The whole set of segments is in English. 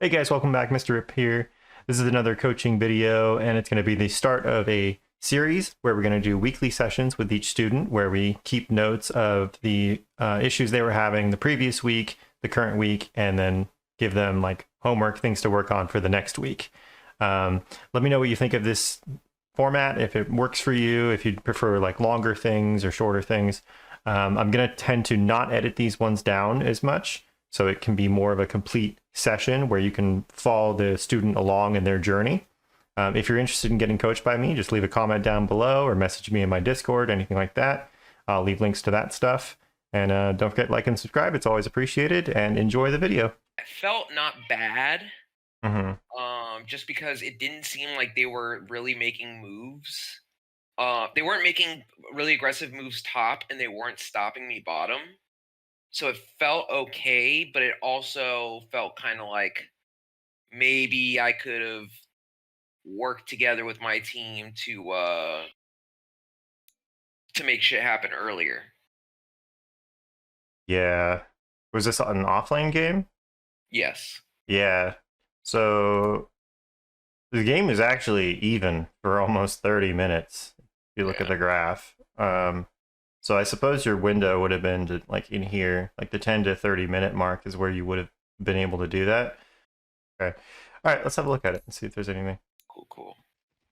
Hey guys, welcome back. Mr. Rip here. This is another coaching video, and it's going to be the start of a series where we're going to do weekly sessions with each student where we keep notes of the issues they were having the previous week, the current week, and then give them like homework, things to work on for the next week. Let me know what you think of this format, if it works for you, if you'd prefer like longer things or shorter things. I'm going to tend to not edit these ones down as much, so it can be more of a complete session where you can follow the student along in their journey. If you're interested in getting coached by me, just leave a comment down below or message me in my Discord, anything like that. I'll leave links to that stuff. And don't forget to like and subscribe. It's always appreciated. And enjoy the video. I felt not bad, Mm-hmm. just because it didn't seem like they were really making moves. They weren't making really aggressive moves top, and they weren't stopping me bottom. So it felt okay, but it also felt kind of like maybe I could have worked together with my team to make shit happen earlier. Yeah. Was this an offlane game? Yes. Yeah. So the game is actually even for almost 30 minutes if you look at the graph. So I suppose your window would have been to, like in here, like the 10 to 30 minute mark is where you would have been able to do that. Okay. All right, let's have a look at it and see if there's anything. Cool.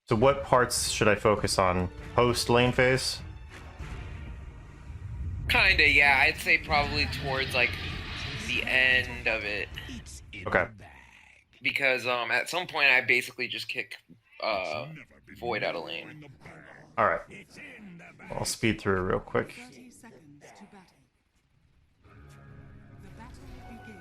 So what parts should I focus on? Post lane phase? Kinda, yeah. I'd say probably towards like the end of it. Okay. Because at some point I basically just kick Void out of lane. All right. I'll speed through real quick. 30 seconds to battle. The battle begins.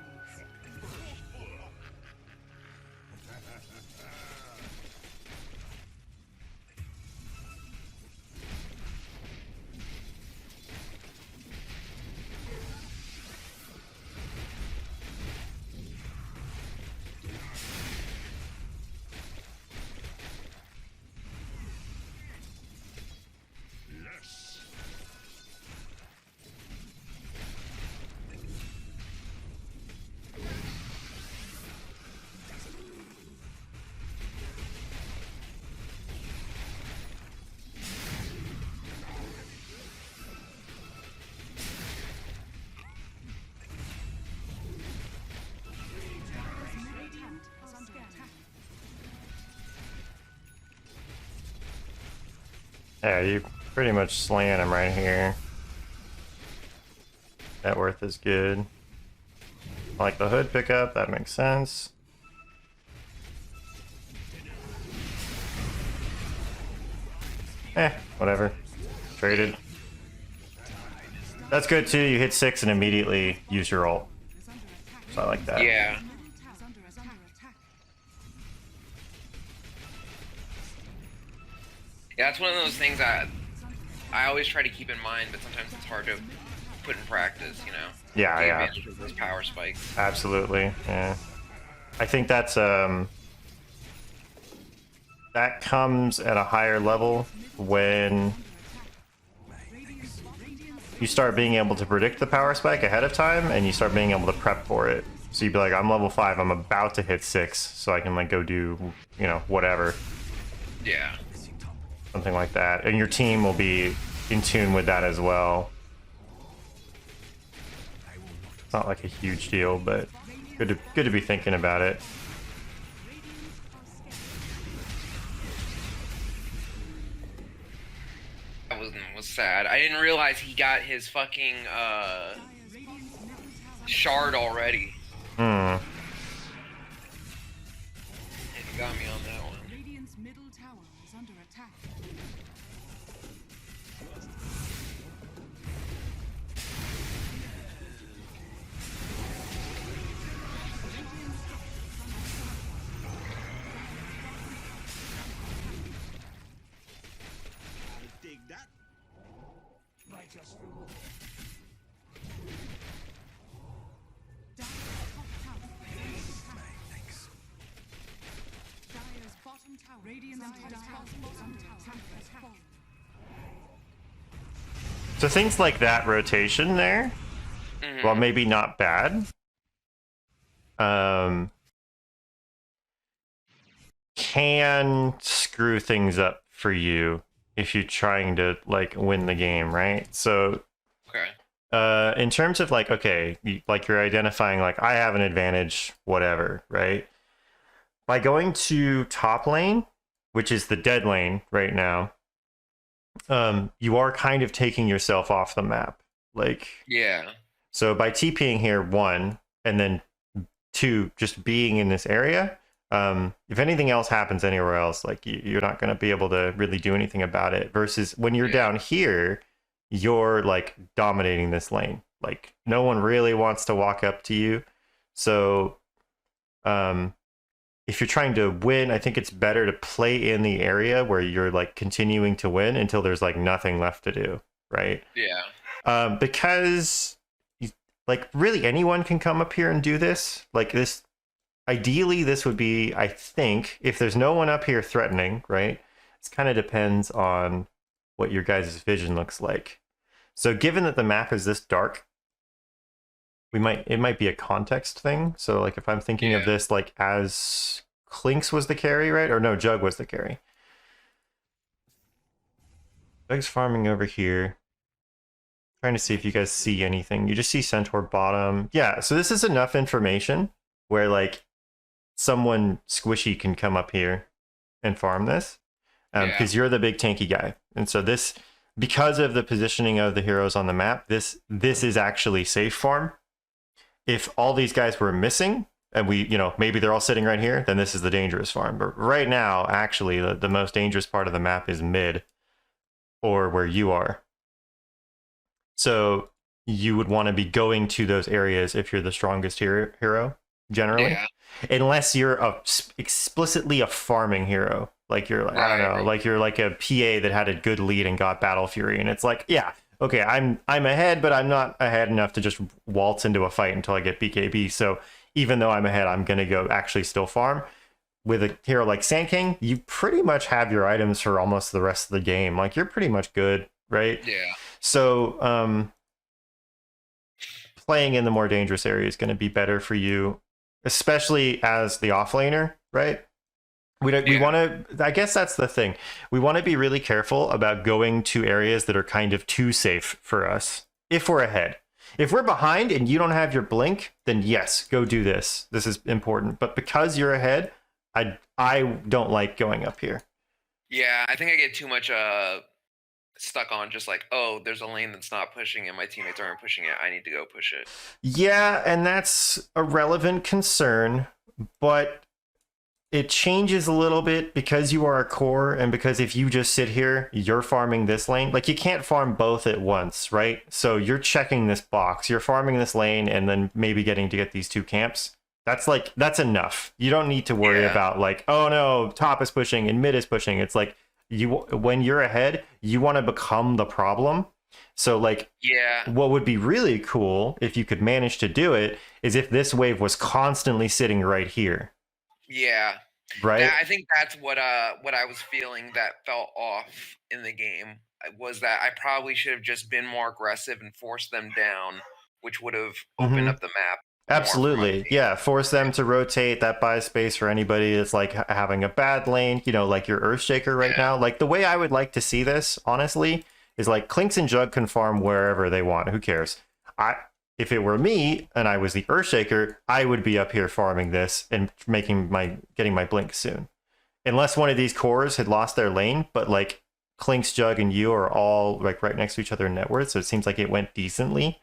Yeah, you pretty much slaying him right here. Net worth is good. I like the hood pickup, that makes sense. Whatever. Traded. That's good too, you hit 6 and immediately use your ult. So I like that. Yeah. Yeah, that's one of those things I always try to keep in mind, but sometimes it's hard to put in practice, you know? Yeah, Take yeah. advantage of those power spikes. Absolutely, yeah. I think that's that comes at a higher level when you start being able to predict the power spike ahead of time and you start being able to prep for it. So you'd be like, I'm level 5, I'm about to hit 6, so I can like go do, you know, whatever. Yeah. Something like that. And your team will be in tune with that as well. It's not like a huge deal, but good to be thinking about it. That was sad. I didn't realize he got his fucking shard already. Hmm. He got me on that one. Radiant's middle tower is under attack. Dig that. Righteous rule. Dire's bottom tower. Radiant's bottom tower has fallen. So things like that rotation there, while maybe not bad, can screw things up for you if you're trying to like win the game, right? So Okay. in terms of like, okay, like you're identifying like I have an advantage, whatever, right? By going to top lane, which is the dead lane right now, you are kind of taking yourself off the map. Like, Yeah. so by TPing here, one, and then two, just being in this area, if anything else happens anywhere else, like you're not going to be able to really do anything about it. Versus when you're down here, you're like dominating this lane. Like no one really wants to walk up to you. So, if you're trying to win, I think it's better to play in the area where you're like continuing to win until there's like nothing left to do, right? Yeah. Because like really anyone can come up here and do this. Like this, ideally, this would be, I think, if there's no one up here threatening, right? It kind of depends on what your guys' vision looks like. So given that the map is this dark, it might be a context thing. So like if I'm thinking of this like as Clinks was the carry, right? Or no, Jug was the carry. Jug's farming over here. Trying to see if you guys see anything. You just see Centaur bottom. Yeah, so this is enough information where like someone squishy can come up here and farm this. Because you're the big tanky guy. And so this, because of the positioning of the heroes on the map, this is actually safe farm. If all these guys were missing and we, maybe they're all sitting right here, then this is the dangerous farm. But right now, actually, the most dangerous part of the map is mid or where you are. So you would want to be going to those areas if you're the strongest hero, generally. Yeah. Unless you're explicitly a farming hero. Like you're, I don't know, like you're like a PA that had a good lead and got Battle Fury. And it's like, yeah, okay, I'm ahead, but I'm not ahead enough to just waltz into a fight until I get BKB. So even though I'm ahead, I'm going to go actually still farm. With a hero like Sand King, you pretty much have your items for almost the rest of the game. Like you're pretty much good, right? Yeah. So playing in the more dangerous area is going to be better for you, especially as the offlaner, right? We want to, I guess that's the thing. We want to be really careful about going to areas that are kind of too safe for us. If we're ahead, if we're behind and you don't have your blink, then yes, go do this. This is important. But because you're ahead, I don't like going up here. Yeah, I think I get too much stuck on just like, oh, there's a lane that's not pushing and my teammates aren't pushing it. I need to go push it. Yeah, and that's a relevant concern, but it changes a little bit because you are a core and because if you just sit here, you're farming this lane. Like you can't farm both at once, right? So you're checking this box, you're farming this lane and then maybe getting to get these two camps. That's enough. You don't need to worry about like, oh no, top is pushing and mid is pushing. It's like when you're ahead, you want to become the problem. So like, what would be really cool if you could manage to do it is if this wave was constantly sitting right here. Yeah. Right. I think that's what I was feeling that felt off in the game was that I probably should have just been more aggressive and forced them down, which would have opened up the map. Absolutely. Yeah. Force them to rotate. That buys space for anybody that's like having a bad lane, like your Earthshaker right now. Like the way I would like to see this, honestly, is like Clinks and Jug can farm wherever they want. Who cares? If it were me and I was the Earthshaker, I would be up here farming this and getting my blink soon. Unless one of these cores had lost their lane, but like Clinks, Jug, and you are all like right next to each other in net worth, so it seems like it went decently.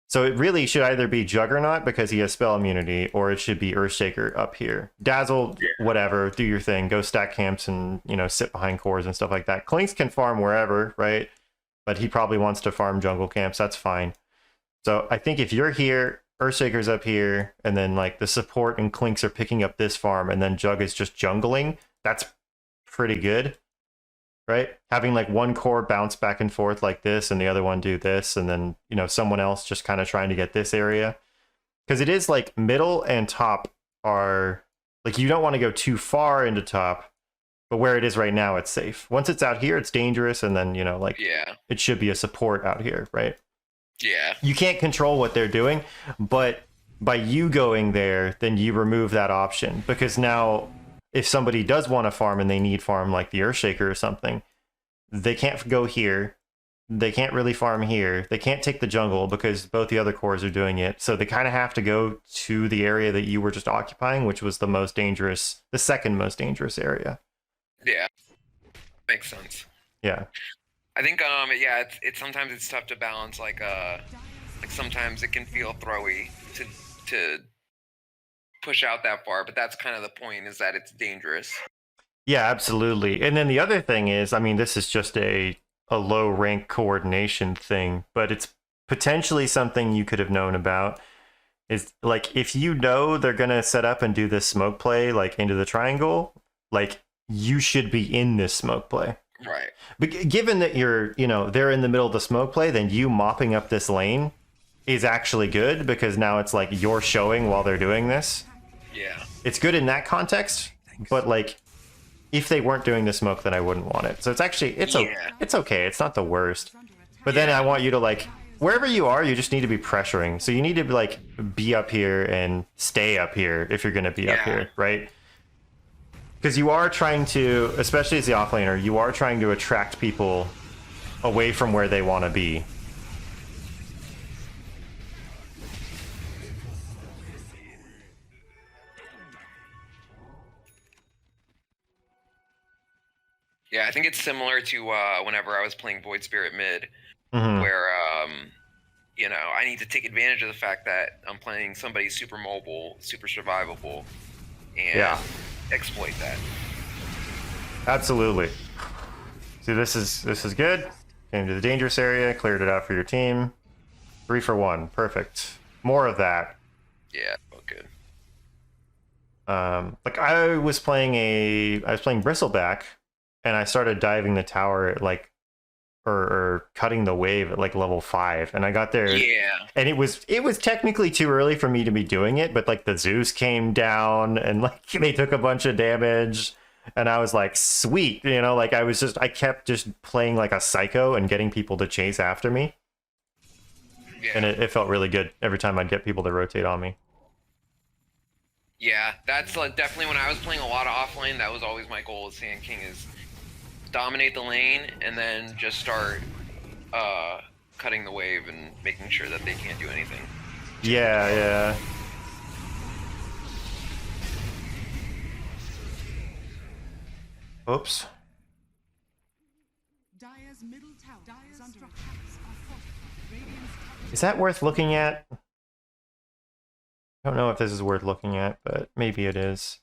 So it really should either be Juggernaut because he has spell immunity, or it should be Earthshaker up here. Dazzle, whatever, do your thing, go stack camps and sit behind cores and stuff like that. Clinks can farm wherever, right? But he probably wants to farm jungle camps. That's fine. So I think if you're here, Earthshaker's up here, and then like the support and Clinks are picking up this farm, and then Jug is just jungling, that's pretty good, right? Having like one core bounce back and forth like this, and the other one do this, and then someone else just kind of trying to get this area. Because it is like middle and top are like you don't want to go too far into top, but where it is right now, it's safe. Once it's out here, it's dangerous, and then it should be a support out here, right? Yeah. You can't control what they're doing, but by you going there, then you remove that option because now if somebody does want to farm and they need farm like the Earthshaker or something, they can't go here. They can't really farm here. They can't take the jungle because both the other cores are doing it. So they kind of have to go to the area that you were just occupying, which was the second most dangerous area. Yeah, makes sense. Yeah. I think yeah, it's sometimes it's tough to balance like sometimes it can feel throwy to push out that far, but that's kind of the point, is that it's dangerous. Yeah, absolutely. And then the other thing is, I mean, this is just a low rank coordination thing, but it's potentially something you could have known about. Is like, if you know they're gonna set up and do this smoke play like into the triangle, like you should be in this smoke play. Right. But given that they're in the middle of the smoke play, then you mopping up this lane is actually good, because now it's like you're showing while they're doing this. Yeah. It's good in that context, but like if they weren't doing the smoke, then I wouldn't want it. So it's actually it's okay. It's not the worst. But then I want you to, like, wherever you are, you just need to be pressuring. So you need to like be up here and stay up here if you're going to be up here, right? Because you are trying to, especially as the offlaner, you are trying to attract people away from where they want to be. Yeah, I think it's similar to whenever I was playing Void Spirit mid, where I need to take advantage of the fact that I'm playing somebody super mobile, super survivable, and exploit that. Absolutely. See, this is good. Came to the dangerous area, cleared it out for your team. 3 for 1, perfect. More of that. Yeah, good. Like I was playing Bristleback, and I started diving the tower at like, or cutting the wave at like level 5, and I got there. Yeah. And it was technically too early for me to be doing it, but like the Zeus came down and like they took a bunch of damage, and I was like, sweet, like I kept just playing like a psycho and getting people to chase after me. Yeah. And it felt really good every time I'd get people to rotate on me. Yeah, that's like definitely when I was playing a lot of offlane, that was always my goal as Sand King, is dominate the lane and then just start cutting the wave and making sure that they can't do anything. Yeah. Oops. Dire's middle tower is under attack. Radiant's top Is that worth looking at? I don't know if this is worth looking at, but maybe it is.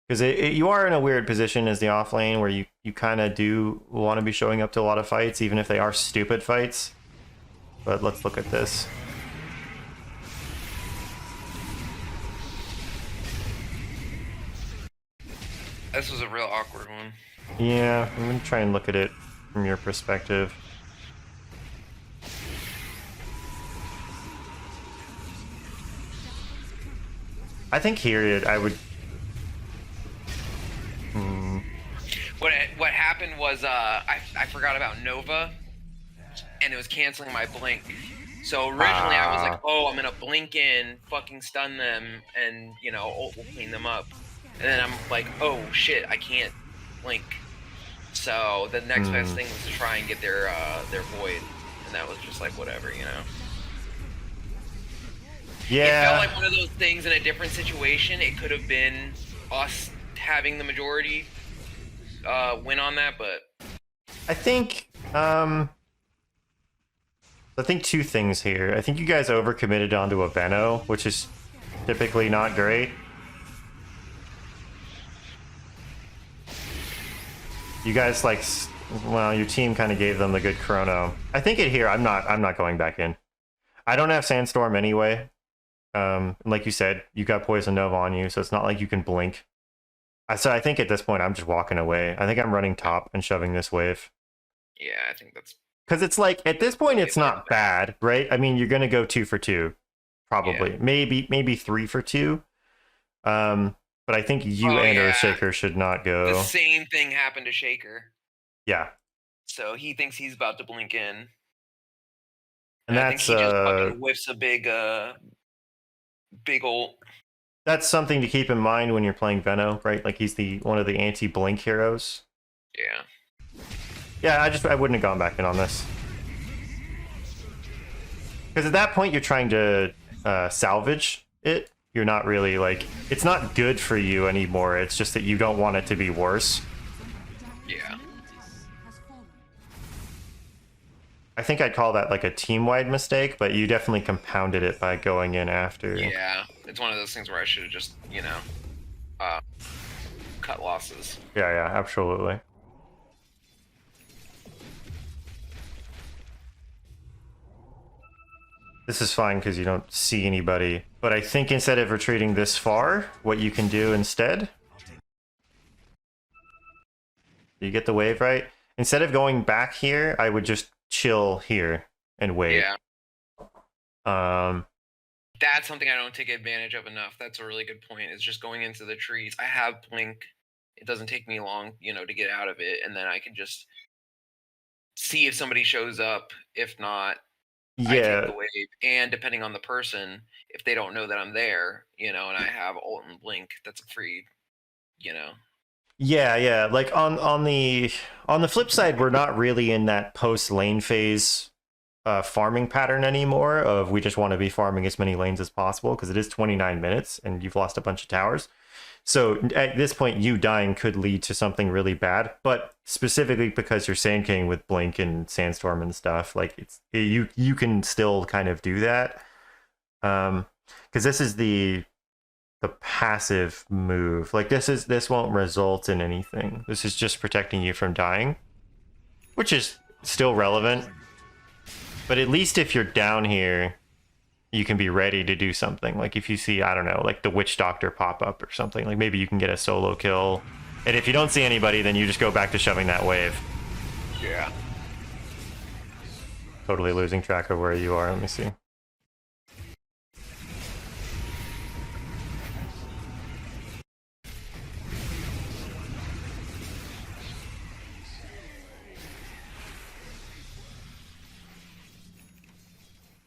Because you are in a weird position as the off lane where you kind of do want to be showing up to a lot of fights, even if they are stupid fights. But let's look at this. This was a real awkward one. Yeah, I'm going to try and look at it from your perspective. I think here I would... What happened was I forgot about Nova, and it was canceling my blink. So originally I was like, oh, I'm gonna blink in, fucking stun them, and ult will clean them up. And then I'm like, oh shit, I can't blink. So the next best thing was to try and get their void, and that was just like whatever. Yeah. It felt like one of those things in a different situation. It could have been us having the majority win on that, but I think two things here. I think you guys overcommitted onto a Veno, which is typically not great. You guys your team kind of gave them the good chrono. I think here I'm not going back in. I don't have Sandstorm anyway. Like you said, you got Poison Nova on you, so it's not like you can blink. So I think at this point I'm just walking away. I think I'm running top and shoving this wave. yeah, I think that's Because it's like, at this point, it's not bad, right? I mean, you're going to go 2 for 2, probably. Yeah. Maybe 3 for 2. But I think you and Earthshaker should not go. The same thing happened to Shaker. Yeah. So he thinks he's about to blink in. And I that's, think he just fucking whiffs a big ult. That's something to keep in mind when you're playing Veno, right? Like he's the one of the anti-blink heroes. Yeah. Yeah, I wouldn't have gone back in on this. Because at that point you're trying to salvage it. You're not really like, it's not good for you anymore. It's just that you don't want it to be worse. Yeah. I think I'd call that like a team-wide mistake, but you definitely compounded it by going in after. Yeah. It's one of those things where I should have just, you know, cut losses. Yeah, absolutely. This is fine because you don't see anybody. But I think instead of retreating this far, what you can do instead... You get the wave right? Instead of going back here, I would just chill here and wait. Yeah. That's something I don't take advantage of enough. That's a really good point. Is just going into the trees. I have blink. It doesn't take me long, you know, to get out of it, and then I can just see if somebody shows up. If not, I take the wave. And depending on the person, if they don't know that I'm there, you know, and I have ult and blink, that's a free, you know. Yeah. Like on the flip side, we're not really in that post lane phase farming pattern anymore of we just want to be farming as many lanes as possible because it is 29 minutes and you've lost a bunch of towers. So at this point, you dying could lead to something really bad, but specifically because you're Sand King with Blink and Sandstorm and stuff, like you can still kind of do that. Because this is the passive move. Like this won't result in anything. This is just protecting you from dying, which is still relevant. But at least if you're down here, you can be ready to do something. Like if you see, I don't know, like the Witch Doctor pop up or something, like maybe you can get a solo kill. And if you don't see anybody, then you just go back to shoving that wave. Yeah. Totally losing track of where you are. Let me see.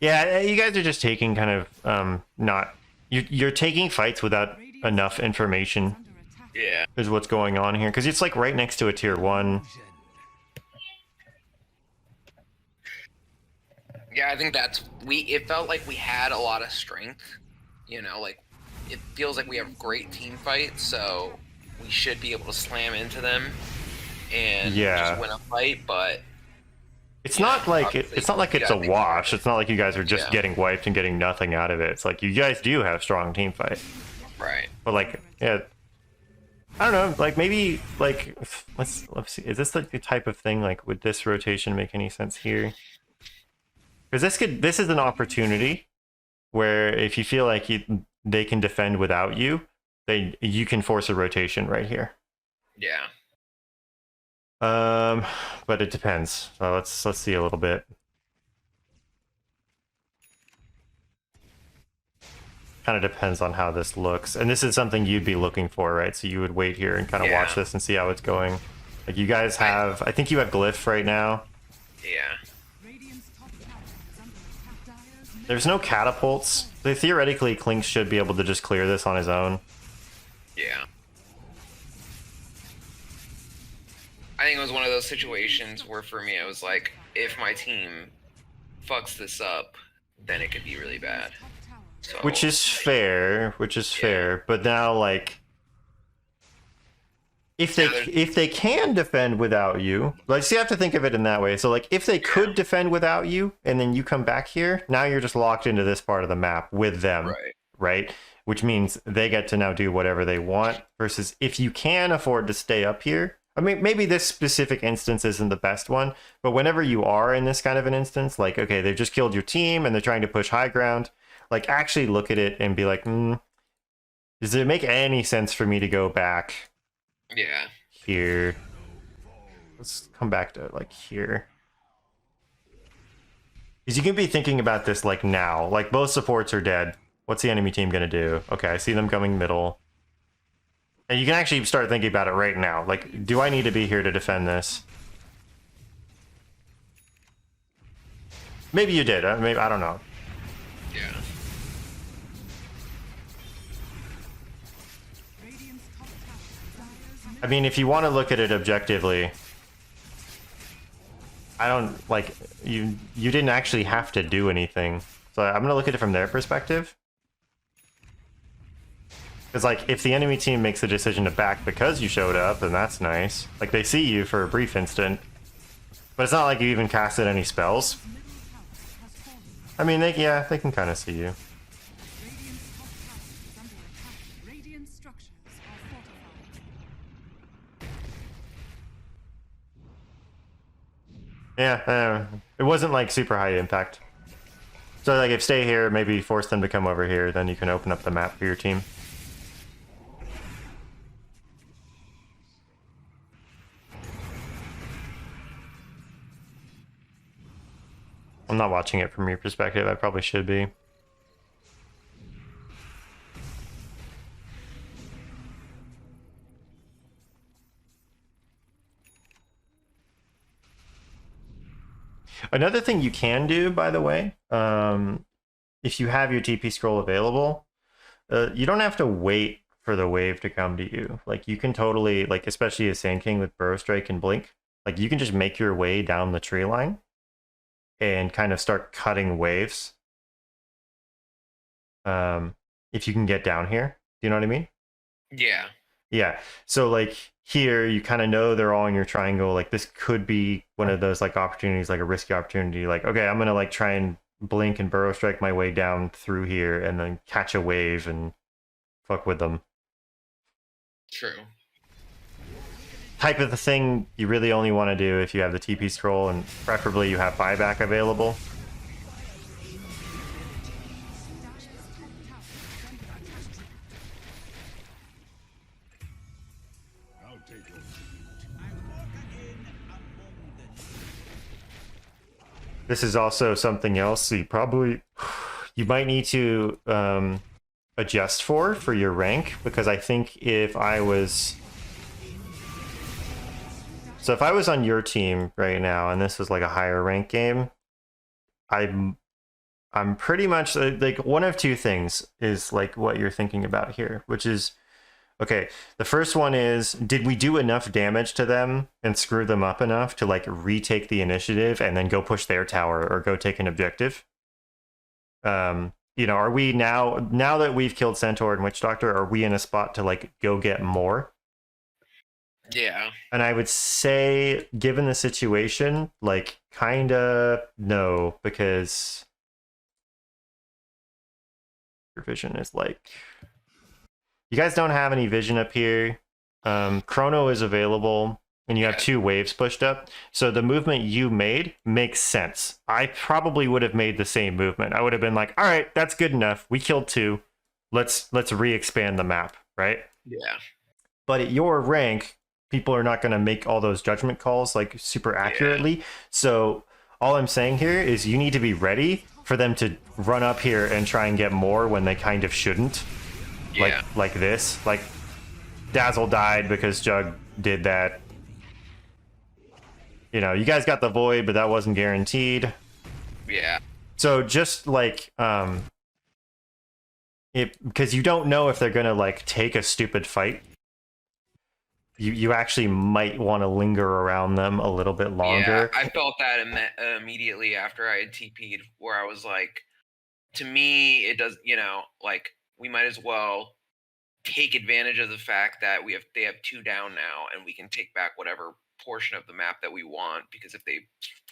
Yeah, you guys are just taking kind of you're taking fights without enough information. Yeah. Is what's going on here because it's like right next to a tier 1. Yeah, I think it felt like we had a lot of strength, you know, like it feels like we have great team fights, so we should be able to slam into them and just win a fight, but it's not like it's a wash. It's not like you guys are just getting wiped and getting nothing out of it. It's like you guys do have strong team fight. Right. But like, yeah, I don't know, like maybe like let's see. Is this like the type of thing like would this rotation make any sense here? Because this is an opportunity where if you feel like they can defend without you, you can force a rotation right here. Yeah. But it depends. So let's see a little bit. Kind of depends on how this looks, and this is something you'd be looking for, right? So you would wait here and kind of watch this and see how it's going. Like you guys have, I think you have Glyph right now. Yeah. There's no catapults. So theoretically, Klink should be able to just clear this on his own. Yeah. I think it was one of those situations where for me it was like, if my team fucks this up, then it could be really bad. So, which is fair, but now like if they can defend without you, like so you have to think of it in that way. So like if they could defend without you and then you come back here, now you're just locked into this part of the map with them, right? Which means they get to now do whatever they want versus if you can afford to stay up here. I mean, maybe this specific instance isn't the best one, but whenever you are in this kind of an instance, like, okay, they've just killed your team and they're trying to push high ground, like actually look at it and be like, does it make any sense for me to go back here? Let's come back to like here. Because you can be thinking about this like now, like both supports are dead. What's the enemy team going to do? Okay, I see them coming middle. And you can actually start thinking about it right now. Like, do I need to be here to defend this? Maybe you did. Maybe, I don't know. Yeah. I mean, if you want to look at it objectively, I don't like you didn't actually have to do anything. So I'm gonna look at it from their perspective. Because like if the enemy team makes the decision to back because you showed up, then that's nice. Like they see you for a brief instant. But it's not like you even casted any spells. I mean, they can kind of see you. Radiant structures are fortified. Yeah, it wasn't like super high impact. So like if stay here, maybe force them to come over here, then you can open up the map for your team. I'm not watching it from your perspective. I probably should be. Another thing you can do, by the way, if you have your TP scroll available, you don't have to wait for the wave to come to you. Like you can totally, like especially as Sand King with Burrow Strike and Blink, like you can just make your way down the tree line and kind of start cutting waves. If you can get down here, do you know what I mean? Yeah. Yeah. So like here, you kind of know they're all in your triangle. Like this could be one of those like opportunities, like a risky opportunity. Like, okay, I'm going to like try and blink and Burrow Strike my way down through here and then catch a wave and fuck with them. True. Type of the thing you really only want to do if you have the TP scroll and preferably you have buyback available. I'll take your tribute. I walk again among the This is also something else so you might need to adjust for your rank, because I think if I was on your team right now and this was like a higher rank game, I'm pretty much like one of two things is like what you're thinking about here, which is okay, the first one is, did we do enough damage to them and screw them up enough to like retake the initiative and then go push their tower or go take an objective? You know, are we now that we've killed Centaur and Witch Doctor, are we in a spot to like go get more? Yeah. And I would say, given the situation, like kinda no, because your vision is like, you guys don't have any vision up here. Chrono is available, and you have 2 waves pushed up. So the movement you made makes sense. I probably would have made the same movement. I would have been like, all right, that's good enough. We killed 2. Let's re-expand the map, right? Yeah. But at your rank, people are not going to make all those judgment calls like super accurately. Yeah. So all I'm saying here is you need to be ready for them to run up here and try and get more when they kind of shouldn't. Yeah. Like this. Like Dazzle died because Jug did that. You know, you guys got the Void, but that wasn't guaranteed. Yeah. So just like because you don't know if they're gonna like take a stupid fight. You actually might want to linger around them a little bit longer. Yeah, I felt that immediately after I had TP'd, where I was like, to me, it does, you know, like we might as well take advantage of the fact that they have 2 down now, and we can take back whatever portion of the map that we want, because if they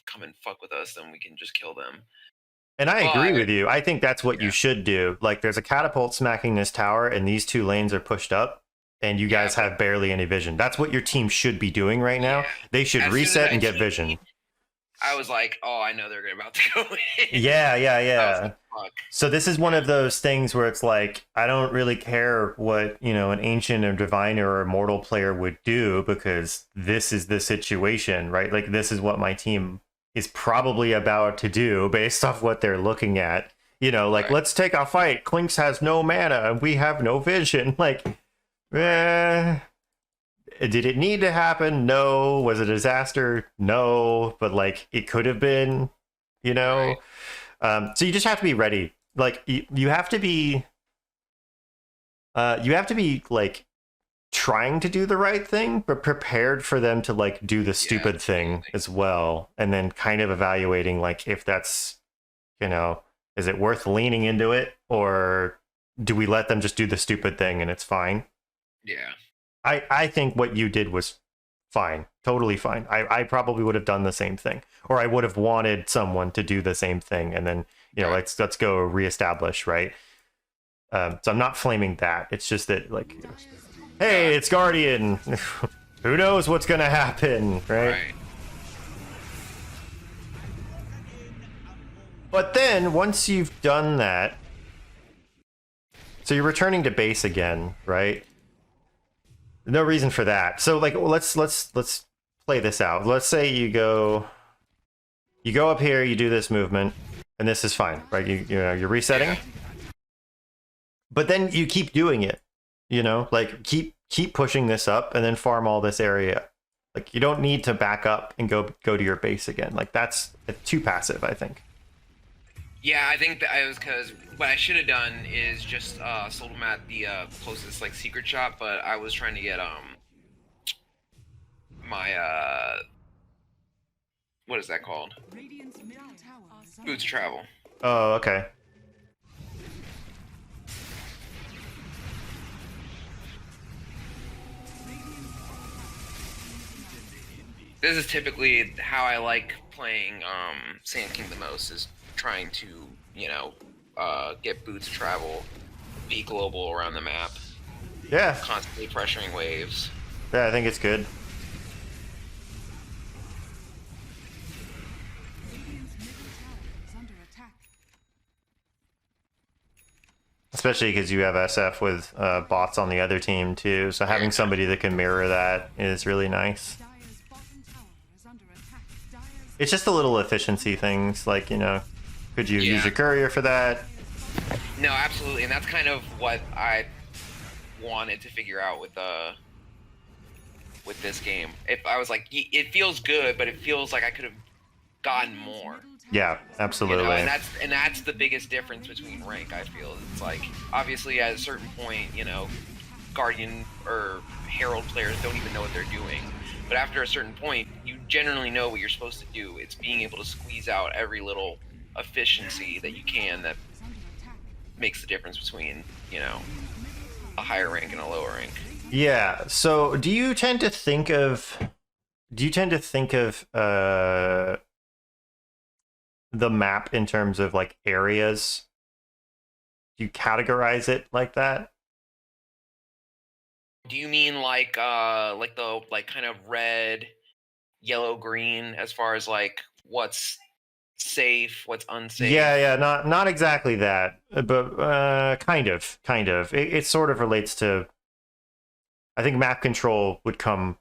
come and fuck with us, then we can just kill them. And I agree with you. I think that's what you should do. Like, there's a catapult smacking this tower, and these 2 lanes are pushed up, and you guys have barely any vision. That's what your team should be doing right now. Yeah. They should reset and get vision. I was like, oh, I know they're about to go in. Yeah. Like, fuck. So this is one of those things where it's like, I don't really care what, you know, an ancient or diviner or immortal player would do, because this is the situation, right? Like, this is what my team is probably about to do based off what they're looking at. You know, like, let's take a fight. Clinks has no mana and we have no vision. Like, did it need to happen? No. Was it a disaster? No. But like, it could have been, you know. So you just have to be ready. Like, you have to be like trying to do the right thing, but prepared for them to like do the stupid thing as well, and then kind of evaluating like if that's, you know, is it worth leaning into it, or do we let them just do the stupid thing and it's fine? Yeah. I think what you did was fine, totally fine. I probably would have done the same thing, or I would have wanted someone to do the same thing, and then, you know, let's go reestablish, right? So I'm not flaming that. It's just that, like, hey, it's Guardian. Who knows what's gonna happen, right? But then once you've done that, so you're returning to base again, right? No reason for that. So like, let's play this out. Let's say you go up here, you do this movement, and this is fine, right? You know, you're resetting, but then you keep doing it. You know, like keep pushing this up, and then farm all this area. Like, you don't need to back up and go to your base again. Like, that's too passive, I think. Yeah, I think that I was, because what I should have done is just sold them at the closest like secret shop, but I was trying to get my what is that called? Radiant's middle tower is Boots travel. Oh, okay. This is typically how I like playing Sand King the most, is trying to, you know, get boots travel, be global around the map. Yeah. Constantly pressuring waves. Yeah, I think it's good. Radiant's middle tower is under attack. Especially because you have SF with bots on the other team too, so having somebody that can mirror that is really nice. Dire's bottom tower is under attack. Dire's It's just the little efficiency things, like, you know, could you use your courier for that? No, absolutely, and that's kind of what I wanted to figure out with this game. If I was like, it feels good, but it feels like I could have gotten more. Yeah, absolutely. You know, and that's the biggest difference between rank, I feel. It's like, obviously at a certain point, you know, Guardian or Herald players don't even know what they're doing. But after a certain point, you generally know what you're supposed to do. It's being able to squeeze out every little efficiency that you can that makes the difference between, you know, a higher rank and a lower rank. Yeah. So do you tend to think of the map in terms of like areas? Do you categorize it like that? Do you mean like the kind of red, yellow, green, as far as like what's safe, what's unsafe? Yeah, not exactly that, but kind of. It sort of relates to, I think map control would come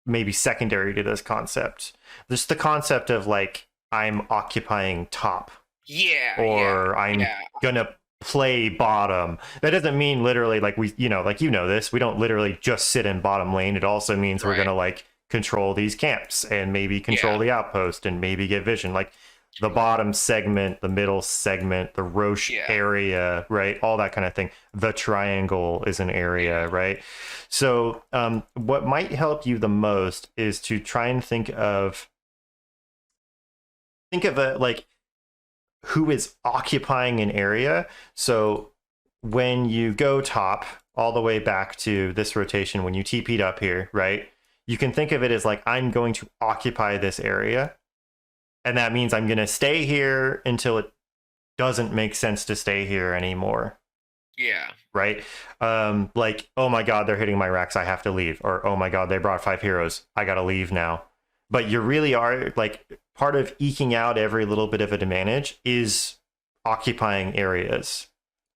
maybe secondary to this concept. Just the concept of like, I'm occupying top. Yeah. Or I'm gonna play bottom. That doesn't mean literally like we, you know, like, you know this, we don't literally just sit in bottom lane. It also means we're gonna like control these camps and maybe control the outpost and maybe get vision. Like the bottom segment, the middle segment, the Roche area, right? All that kind of thing. The triangle is an area, right? So what might help you the most is to try and think of it like who is occupying an area. So when you go top all the way back to this rotation, when you TP'd up here, right? You can think of it as like, I'm going to occupy this area. And that means I'm going to stay here until it doesn't make sense to stay here anymore. Yeah. Right? Like, oh my God, they're hitting my racks, I have to leave. Or, oh my God, they brought 5 heroes, I got to leave now. But you really are, like, part of eking out every little bit of an advantage is occupying areas.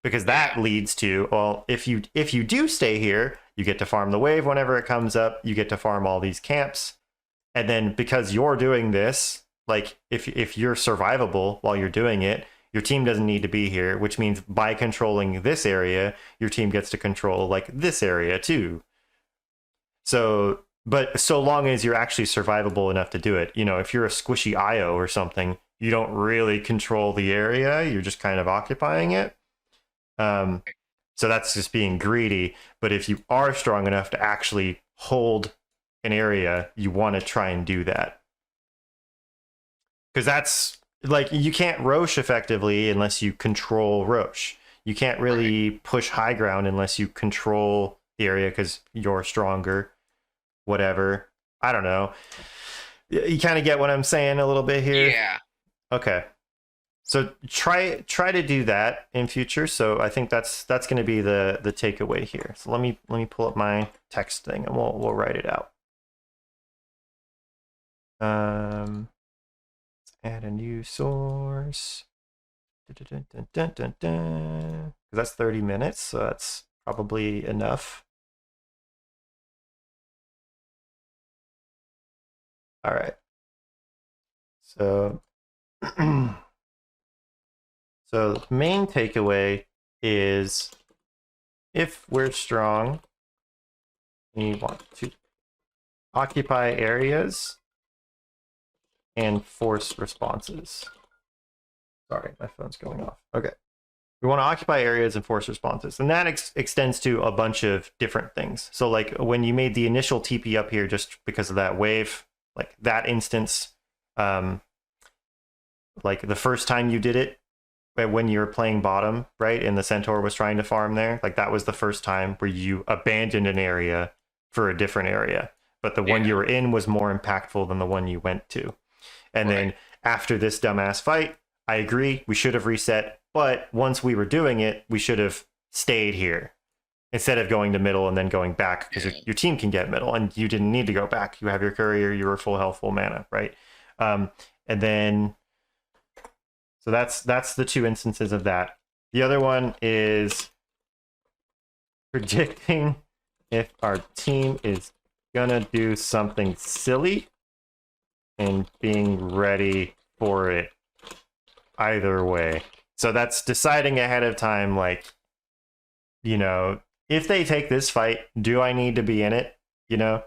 Because that leads to, well, if you do stay here, you get to farm the wave whenever it comes up, you get to farm all these camps. And then because you're doing this, like, if you're survivable while you're doing it, your team doesn't need to be here, which means by controlling this area, your team gets to control, like, this area too. So, but so long as you're actually survivable enough to do it, you know, if you're a squishy IO or something, you don't really control the area, you're just kind of occupying it. So that's just being greedy. But if you are strong enough to actually hold an area, you want to try and do that. Because that's like, you can't Roche effectively unless you control Roche. You can't really push high ground unless you control the area because you're stronger. Whatever. I don't know. You kind of get what I'm saying a little bit here. Yeah. Okay. So try to do that in future. So I think that's going to be the takeaway here. So let me pull up my text thing and we'll write it out. Let's add a new source. Because that's 30 minutes, so that's probably enough. All right. So, so the main takeaway is if we're strong, we want to occupy areas and force responses. Sorry, my phone's going off. Okay. We want to occupy areas and force responses. And that extends to a bunch of different things. So like when you made the initial TP up here, just because of that wave, like that instance, like the first time you did it, when you were playing bottom, right, and the Centaur was trying to farm there, like that was the first time where you abandoned an area for a different area. But the one you were in was more impactful than the one you went to. And then after this dumbass fight, I agree, we should have reset. But once we were doing it, we should have stayed here instead of going to middle and then going back, because your team can get middle and you didn't need to go back. You have your courier, you were full health, full mana, right? And then, so that's the two instances of that. The other one is predicting if our team is gonna do something silly and being ready for it either way. So that's deciding ahead of time, like, you know, if they take this fight, do I need to be in it, you know?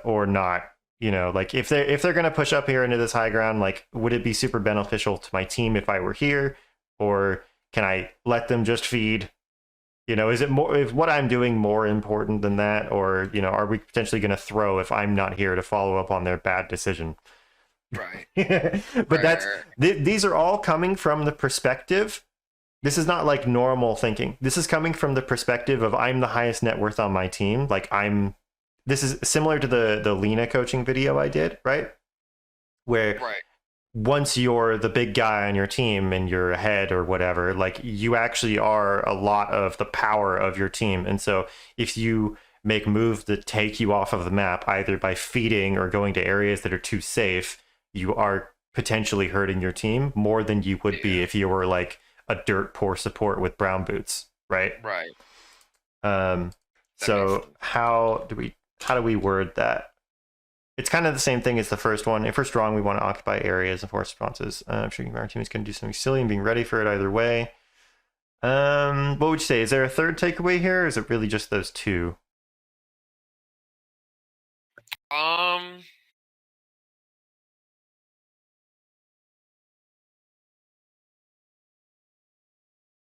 Or not, you know, like if they're going to push up here into this high ground, like, would it be super beneficial to my team if I were here? Or can I let them just feed? You know, is what I'm doing more important than that? Or, you know, are we potentially going to throw if I'm not here to follow up on their bad decision? Right. But these are all coming from the perspective. This is not like normal thinking. This is coming from the perspective of I'm the highest net worth on my team. Like this is similar to the Lena coaching video I did, right? Where once you're the big guy on your team and you're ahead or whatever, like you actually are a lot of the power of your team. And so if you make moves that take you off of the map, either by feeding or going to areas that are too safe, you are potentially hurting your team more than you would be if you were like a dirt poor support with brown boots, right? So how do we word that? It's kind of the same thing as the first one. If we're strong, we want to occupy areas and force responses. I'm sure our team is going to do something silly and being ready for it either way. What would you say? Is there a third takeaway here, or is it really just those two?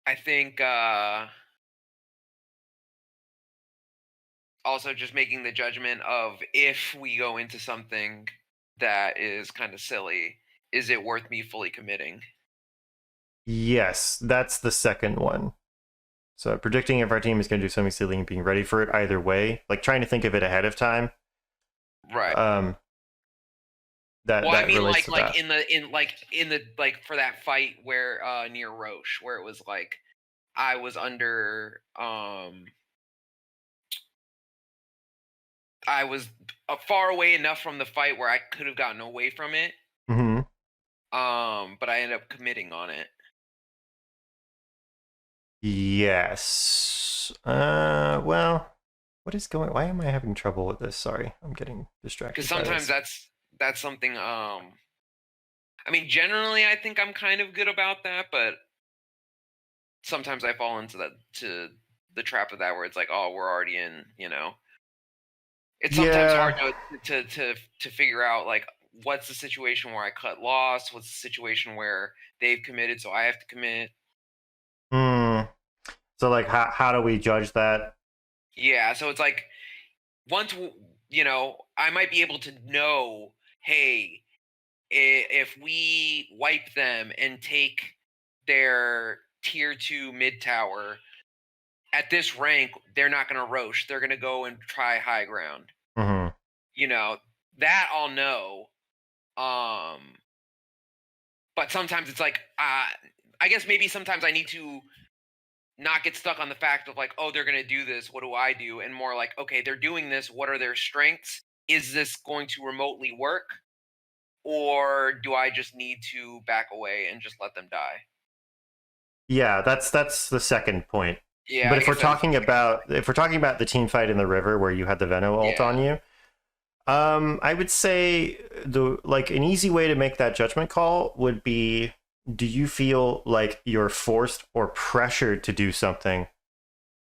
I think also just making the judgment of if we go into something that is kind of silly, is it worth me fully committing? Yes, that's the second one. So predicting if our team is going to do something silly and being ready for it either way, like trying to think of it ahead of time. Right. That I mean, relates like to that. in the for that fight where near Roche, where it was like I was under I was far away enough from the fight where I could have gotten away from it. Mm-hmm. But I ended up committing on it. Yes. Well, what is going? Why am I having trouble with this? Sorry, I'm getting distracted. Because sometimes that's something. I mean, generally, I think I'm kind of good about that, but sometimes I fall into the trap of that where it's like, oh, we're already in. You know, it's sometimes hard to figure out like what's the situation where I cut loss, what's the situation where they've committed, so I have to commit. So like, how do we judge that? Yeah, so it's like once I might be able to know, hey, if we wipe them and take their tier 2 mid tower at this rank, they're not going to roche. They're going to go and try high ground. Mm-hmm. That I'll know. But sometimes it's like, I guess maybe sometimes I need to not get stuck on the fact of like, oh, they're going to do this. What do I do? And more like, okay, they're doing this. What are their strengths? Is this going to remotely work? Or do I just need to back away and just let them die? Yeah, that's the second point. Yeah. But I if we're guess talking about the team fight in the river where you had the Veno ult on you, I would say an easy way to make that judgment call would be, do you feel like you're forced or pressured to do something,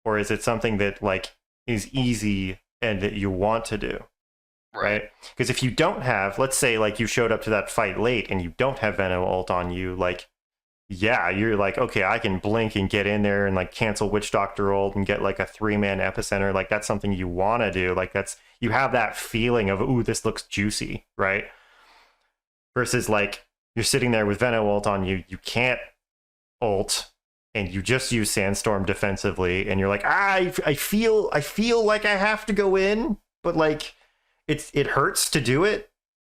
or is it something that like is easy and that you want to do? Right? Because if you don't have, let's say like you showed up to that fight late and you don't have Veno ult on you, like, yeah, you're like, okay, I can blink and get in there and like cancel Witch Doctor ult and get like a 3-man epicenter. Like that's something you want to do. Like you have that feeling of, ooh, this looks juicy, right? Versus like you're sitting there with Veno ult on you, you can't ult, and you just use Sandstorm defensively, and you're like, I feel like I have to go in, but like it hurts to do it.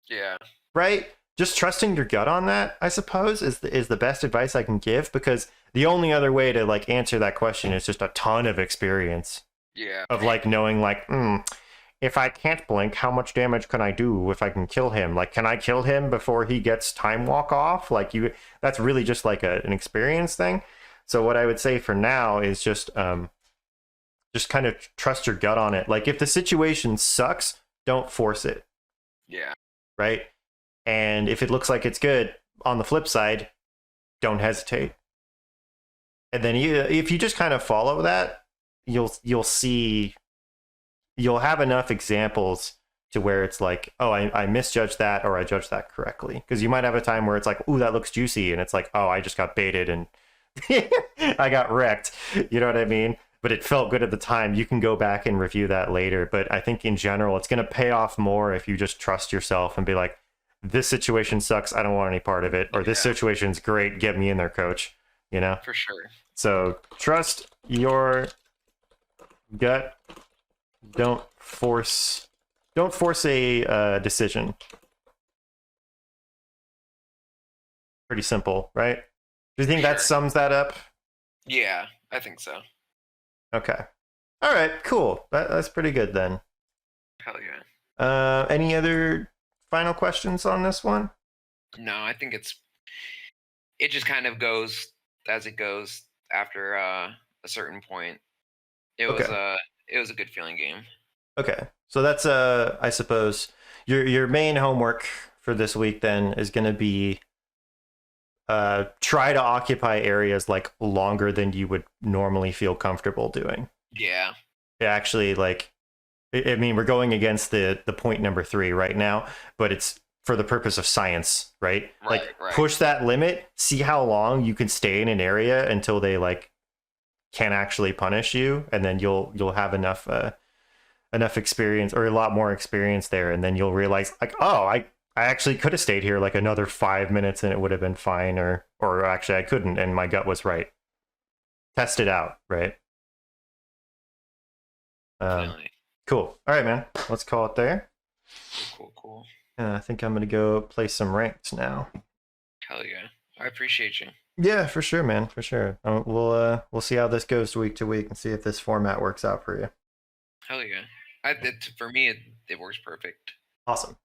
Yeah. Right? Just trusting your gut on that, I suppose, is the best advice I can give, because the only other way to like answer that question is just a ton of experience. Yeah. Of like knowing like, if I can't blink, how much damage can I do if I can kill him? Like, can I kill him before he gets time walk off? Like that's really just like an experience thing. So what I would say for now is just kind of trust your gut on it. Like if the situation sucks, don't force it. Yeah. Right? And if it looks like it's good, on the flip side, don't hesitate. And then if you just kind of follow that, you'll see, you'll have enough examples to where it's like, oh, I misjudged that, or I judged that correctly. Because you might have a time where it's like, ooh, that looks juicy, and it's like, oh, I just got baited and I got wrecked. You know what I mean? But it felt good at the time. You can go back and review that later. But I think in general, it's going to pay off more if you just trust yourself and be like, this situation sucks, I don't want any part of it. Or this situation's great, get me in there, coach. You know? For sure. So trust your gut. Don't force a decision. Pretty simple, right? Do you think that sums that up? Yeah, I think so. Okay. All right, cool. That's pretty good then. Hell yeah. Any other final questions on this one? No, I think it just kind of goes as it goes after a certain point. It was a good feeling game. Okay. So that's I suppose your main homework for this week then is going to be try to occupy areas like longer than you would normally feel comfortable doing. Yeah. Actually, like, I mean, we're going against the point number 3 right now, but it's for the purpose of science, right? Like, push that limit, see how long you can stay in an area until they like can actually punish you, and then you'll have enough experience, or a lot more experience there, and then you'll realize like, oh, I actually could have stayed here like another 5 minutes and it would have been fine, or actually I couldn't and my gut was right. Test it out, right? Cool. All right, man. Let's call it there. Cool. I think I'm gonna go play some ranked now. Hell yeah. I appreciate you. Yeah, for sure, man. For sure. We'll see how this goes week to week and see if this format works out for you. Hell yeah. For me, it works perfect. Awesome.